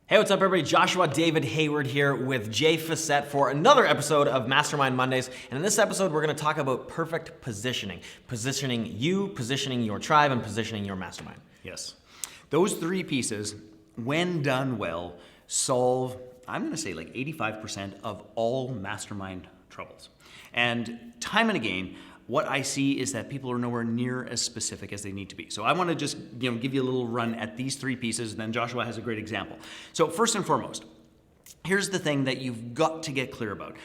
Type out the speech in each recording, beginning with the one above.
Hey, what's up everybody? Joshua David Hayward here with Jay Facette for another episode of Mastermind Mondays. And in this episode, we're going to talk about perfect positioning. Positioning you, positioning your tribe, and positioning your mastermind. Yes. Those three pieces, when done well, solve, I'm going to say like 85% of all mastermind troubles. And time and again, what I see is that people are nowhere near as specific as they need to be. So I want to just give you a little run at these three pieces, and then Joshua has a great example. So first and foremost, here's the thing that you've got to get clear about.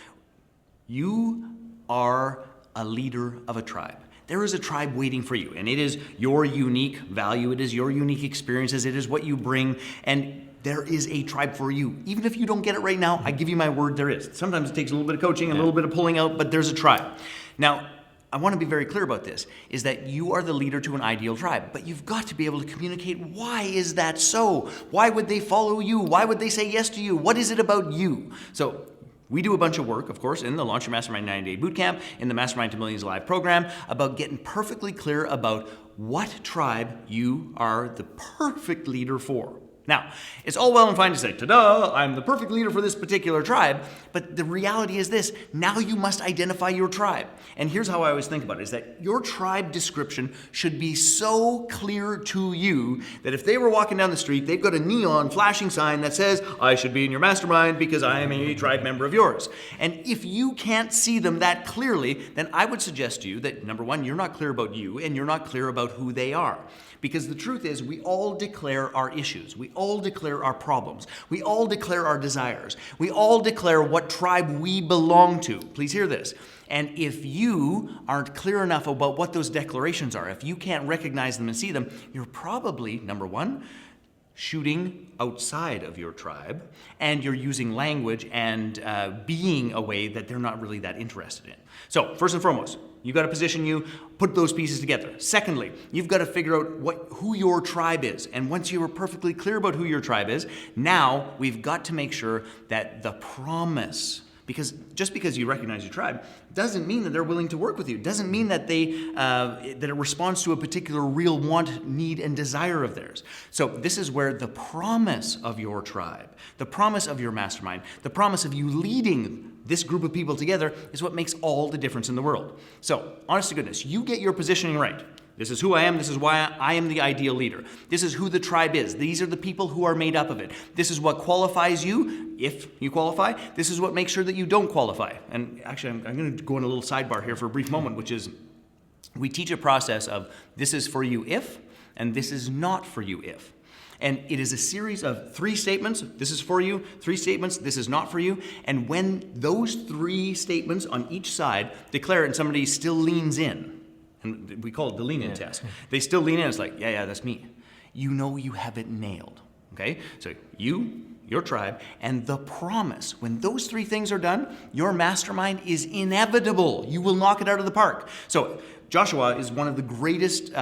You are a leader of a tribe. There is a tribe waiting for you, and it is your unique value, it is your unique experiences, it is what you bring, and there is a tribe for you. Even if you don't get it right now, I give you my word, there is. Sometimes it takes a little bit of coaching and a little bit of pulling out, but there's a tribe. Now, I want to be very clear about this, is that you are the leader to an ideal tribe, but you've got to be able to communicate why is that so? Why would they follow you? Why would they say yes to you? What is it about you? So we do a bunch of work, of course, in the Launch Your Mastermind 90-Day Bootcamp, in the Mastermind to Millions Live program, about getting perfectly clear about what tribe you are the perfect leader for. Now, it's all well and fine to say, ta-da, I'm the perfect leader for this particular tribe, but the reality is this, now you must identify your tribe. And here's how I always think about it, is that your tribe description should be so clear to you that if they were walking down the street, they've got a neon flashing sign that says, I should be in your mastermind because I am a tribe member of yours. And if you can't see them that clearly, then I would suggest to you that, number one, you're not clear about you and you're not clear about who they are. Because the truth is, we all declare our issues. We all declare our problems. We all declare our desires. We all declare what tribe we belong to. Please hear this. And if you aren't clear enough about what those declarations are, if you can't recognize them and see them, you're probably, number one, shooting outside of your tribe, and you're using language and being a way that they're not really that interested in. So, first and foremost, you've got to position you, put those pieces together. Secondly, you've got to figure out who your tribe is. And once you are perfectly clear about who your tribe is, now we've got to make sure that the promise, because just because you recognize your tribe doesn't mean that they're willing to work with you. Doesn't mean that that it responds to a particular real want, need, and desire of theirs. So this is where the promise of your tribe, the promise of your mastermind, the promise of you leading this group of people together is what makes all the difference in the world. So, honest to goodness, you get your positioning right. This is who I am. This is why I am the ideal leader. This is who the tribe is. These are the people who are made up of it. This is what qualifies you, if you qualify. This is what makes sure that you don't qualify. And actually, I'm going to go on a little sidebar here for a brief moment, which is we teach a process of this is for you if, and this is not for you if. And it is a series of 3 statements. This is for you. 3 statements. This is not for you. And when those 3 statements on each side declare it and somebody still leans in, and we call it the lean-in test. They still lean in. It's like, yeah, that's me. You know you have it nailed. Okay? So you, your tribe, and the promise. When those 3 things are done, your mastermind is inevitable. You will knock it out of the park. So Joshua is one of the greatest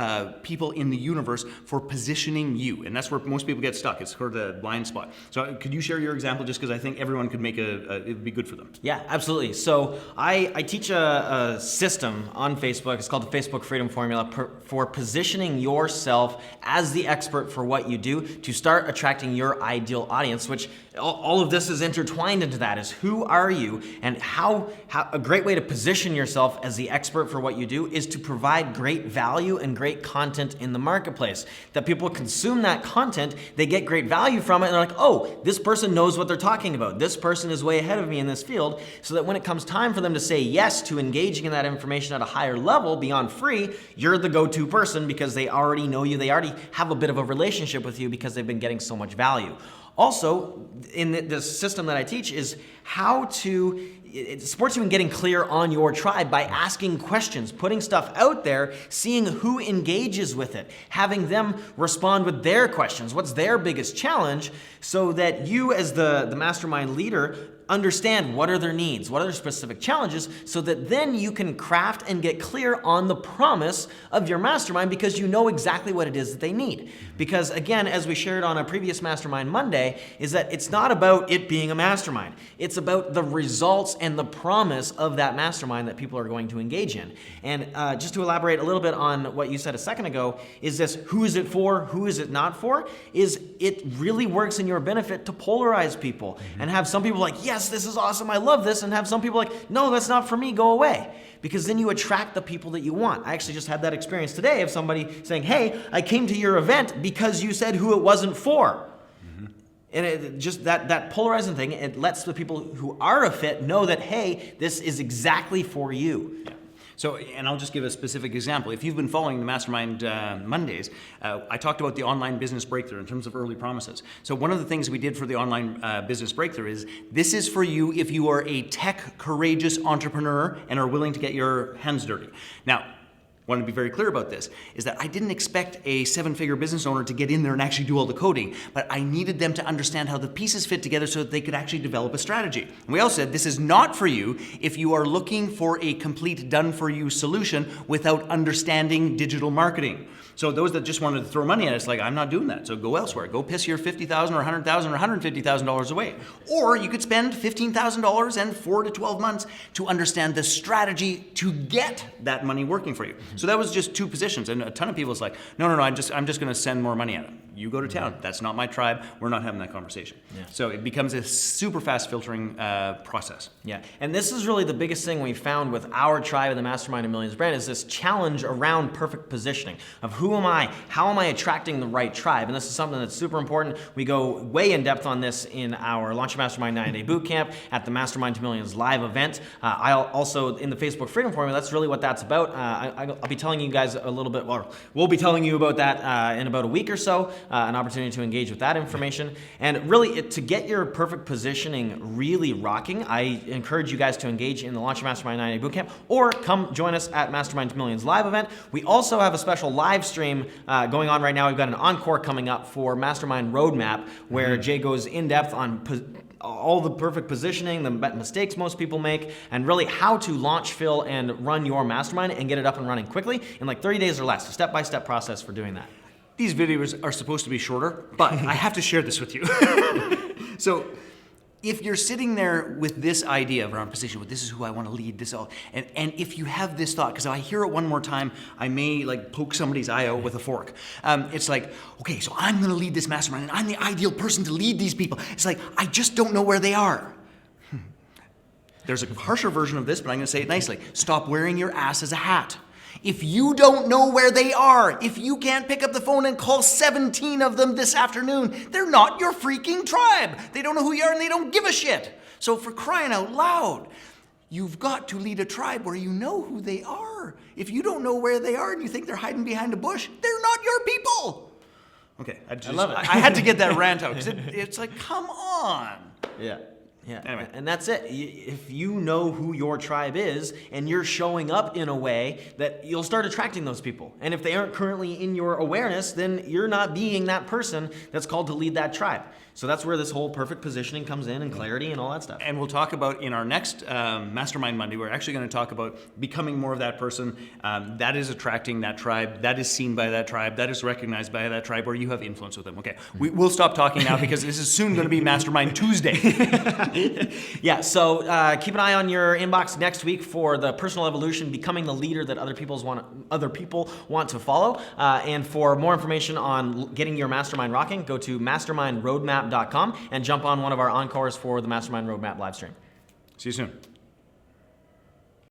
people in the universe for positioning you. And that's where most people get stuck. It's sort of the blind spot. So could you share your example just because I think everyone could make it would be good for them. Yeah, absolutely. So I teach a system on Facebook. It's called the Facebook Freedom Formula for positioning yourself as the expert for what you do to start attracting your ideal audience, which all of this is intertwined into that, is who are you, and how a great way to position yourself as the expert for what you do is to provide great value and great content in the marketplace. That people consume that content, they get great value from it, and they're like, oh, this person knows what they're talking about. This person is way ahead of me in this field, so that when it comes time for them to say yes to engaging in that information at a higher level beyond free, you're the go-to person because they already know you, they already have a bit of a relationship with you because they've been getting so much value. Also, in the system that I teach is how to, it supports you in getting clear on your tribe by asking questions, putting stuff out there, seeing who engages with it, having them respond with their questions. What's their biggest challenge, so that you as the mastermind leader understand what are their needs, what are their specific challenges, so that then you can craft and get clear on the promise of your mastermind because you know exactly what it is that they need. Because again, as we shared on a previous Mastermind Monday, is that it's not about it being a mastermind. It's about the results and the promise of that mastermind that people are going to engage in. And just to elaborate a little bit on what you said a second ago, is this who is it for, who is it not for, is it really works in your benefit to polarize people and have some people like, yes, this is awesome, I love this, and have some people like, no, that's not for me, go away. Because then you attract the people that you want. I actually just had that experience today of somebody saying, hey, I came to your event because you said who it wasn't for. And it just that polarizing thing, it lets the people who are a fit know that, hey, this is exactly for you. Yeah. So, and I'll just give a specific example. If you've been following the Mastermind Mondays, I talked about the online business breakthrough in terms of early promises. So one of the things we did for the online business breakthrough is, this is for you if you are a tech courageous entrepreneur and are willing to get your hands dirty. Now, I want to be very clear about this, is that I didn't expect a 7-figure business owner to get in there and actually do all the coding, but I needed them to understand how the pieces fit together so that they could actually develop a strategy. And we also said, this is not for you if you are looking for a complete done-for-you solution without understanding digital marketing. So those that just wanted to throw money at us, like, I'm not doing that, so go elsewhere. Go piss your $50,000 or $100,000 or $150,000 away. Or you could spend $15,000 and 4 to 12 months to understand the strategy to get that money working for you. So that was just 2 positions, and a ton of people is like, no, I'm just going to send more money at them. You go to town. That's not my tribe. We're not having that conversation. Yeah. So it becomes a super fast filtering process. Yeah, and this is really the biggest thing we found with our tribe and the Mastermind of Millions brand, is this challenge around perfect positioning of who am I, how am I attracting the right tribe, and this is something that's super important. We go way in depth on this in our Launch Your Mastermind 9-Day Bootcamp at the Mastermind to Millions live event. I'll also, in the Facebook Freedom Formula, that's really what that's about. I'll be telling you guys a little bit, or we'll be telling you about that in about a week or so, an opportunity to engage with that information. And really, to get your perfect positioning really rocking, I encourage you guys to engage in the Launch Your Mastermind 9-Day Bootcamp, or come join us at Mastermind to Millions live event. We also have a special live stream going on right now. We've got an encore coming up for Mastermind Roadmap, where Jay goes in depth on all the perfect positioning, the mistakes most people make, and really how to launch, fill, and run your mastermind and get it up and running quickly in like 30 days or less. A step-by-step process for doing that. These videos are supposed to be shorter, but I have to share this with you. So if you're sitting there with this idea of around position, this is who I want to lead, this all, and if you have this thought, because if I hear it one more time, I may like poke somebody's eye out with a fork. It's like, okay, so I'm going to lead this mastermind, and I'm the ideal person to lead these people. It's like, I just don't know where they are. There's a harsher version of this, but I'm going to say it nicely. Stop wearing your ass as a hat. If you don't know where they are, if you can't pick up the phone and call 17 of them this afternoon, they're not your freaking tribe. They don't know who you are and they don't give a shit. So for crying out loud, you've got to lead a tribe where you know who they are. If you don't know where they are and you think they're hiding behind a bush, they're not your people. Okay, I love it. I had to get that rant out because it's like, come on. Yeah. Yeah, anyway. And that's it. If you know who your tribe is and you're showing up in a way that you'll start attracting those people. And if they aren't currently in your awareness, then you're not being that person that's called to lead that tribe. So that's where this whole perfect positioning comes in, and clarity and all that stuff. And we'll talk about in our next Mastermind Monday, we're actually going to talk about becoming more of that person that is attracting that tribe, that is seen by that tribe, that is recognized by that tribe, where you have influence with them. Okay, we'll stop talking now because this is soon going to be Mastermind Tuesday. Yeah, so keep an eye on your inbox next week for the personal evolution, becoming the leader that other people want to follow. And for more information on getting your mastermind rocking, go to mastermindroadmap.com and jump on one of our encores for the Mastermind Roadmap live stream. See you soon.